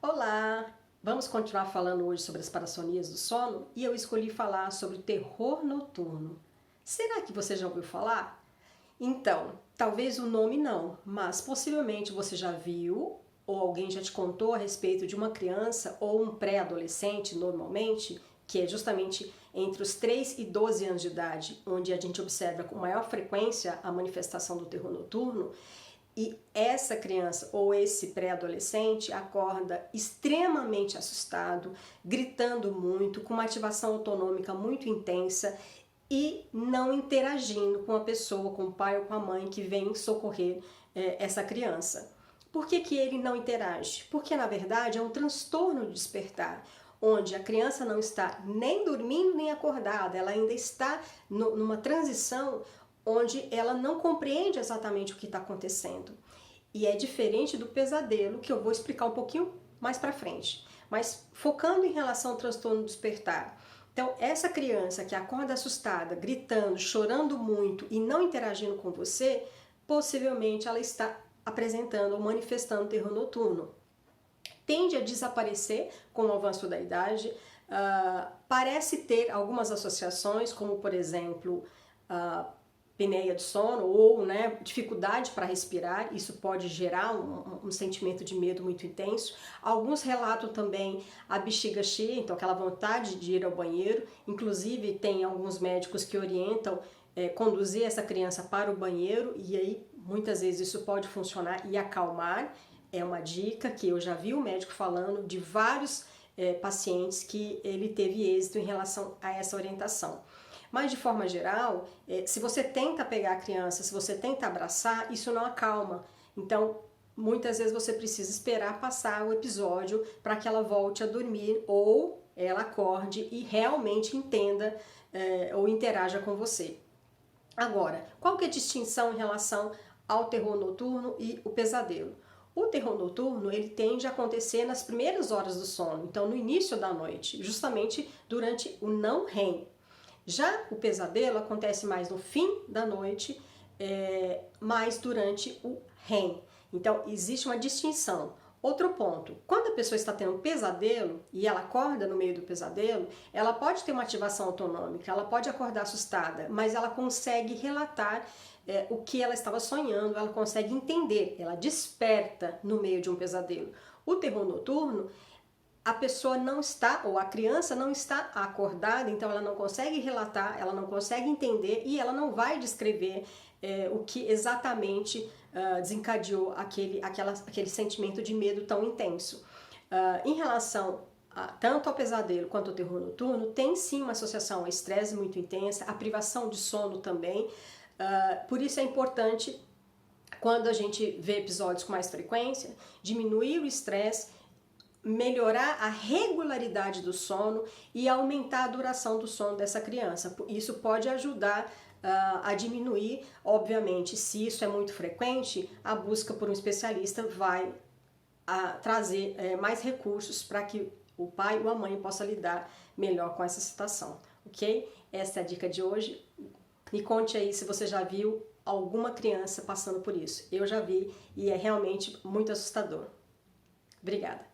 Olá! Vamos continuar falando hoje sobre as parassonias do sono e eu escolhi falar sobre o terror noturno. Será que você já ouviu falar? Então, talvez o nome não, mas possivelmente você já viu ou alguém já te contou a respeito de uma criança ou um pré-adolescente, normalmente, que é justamente entre os 3 e 12 anos de idade, onde a gente observa com maior frequência a manifestação do terror noturno. E essa criança ou esse pré-adolescente acorda extremamente assustado, gritando muito, com uma ativação autonômica muito intensa e não interagindo com a pessoa, com o pai ou com a mãe que vem socorrer essa criança. Por que ele não interage? Porque na verdade é um transtorno de despertar, onde a criança não está nem dormindo nem acordada, ela ainda está numa transição onde ela não compreende exatamente o que está acontecendo. E é diferente do pesadelo, que eu vou explicar um pouquinho mais para frente. Mas focando em relação ao transtorno do despertar. Então, essa criança que acorda assustada, gritando, chorando muito e não interagindo com você, possivelmente ela está apresentando ou manifestando terror noturno. Tende a desaparecer com o avanço da idade, parece ter algumas associações, como por exemplo, apneia do sono ou dificuldade para respirar, isso pode gerar um sentimento de medo muito intenso. Alguns relatam também a bexiga cheia, então aquela vontade de ir ao banheiro, inclusive tem alguns médicos que orientam conduzir essa criança para o banheiro e aí muitas vezes isso pode funcionar e acalmar. É uma dica que eu já vi o médico falando de vários pacientes que ele teve êxito em relação a essa orientação. Mas de forma geral, se você tenta pegar a criança, se você tenta abraçar, isso não acalma. Então, muitas vezes você precisa esperar passar o episódio para que ela volte a dormir ou ela acorde e realmente entenda ou interaja com você. Agora, qual que é a distinção em relação ao terror noturno e o pesadelo? O terror noturno, ele tende a acontecer nas primeiras horas do sono, então no início da noite, justamente durante o não REM. Já o pesadelo acontece mais no fim da noite, mais durante o REM. Então, existe uma distinção. Outro ponto, quando a pessoa está tendo um pesadelo e ela acorda no meio do pesadelo, ela pode ter uma ativação autonômica, ela pode acordar assustada, mas ela consegue relatar o que ela estava sonhando, ela consegue entender, ela desperta no meio de um pesadelo. O terror noturno, a pessoa não está, ou a criança não está acordada, então ela não consegue relatar, ela não consegue entender e ela não vai descrever o que exatamente desencadeou aquele sentimento de medo tão intenso. Em relação tanto ao pesadelo quanto ao terror noturno, tem sim uma associação ao estresse muito intensa, a privação de sono também, por isso é importante, quando a gente vê episódios com mais frequência, diminuir o estresse, melhorar a regularidade do sono e aumentar a duração do sono dessa criança. Isso pode ajudar a diminuir, obviamente, se isso é muito frequente, a busca por um especialista vai trazer mais recursos para que o pai ou a mãe possa lidar melhor com essa situação, ok? Essa é a dica de hoje. Me conte aí se você já viu alguma criança passando por isso. Eu já vi e é realmente muito assustador. Obrigada.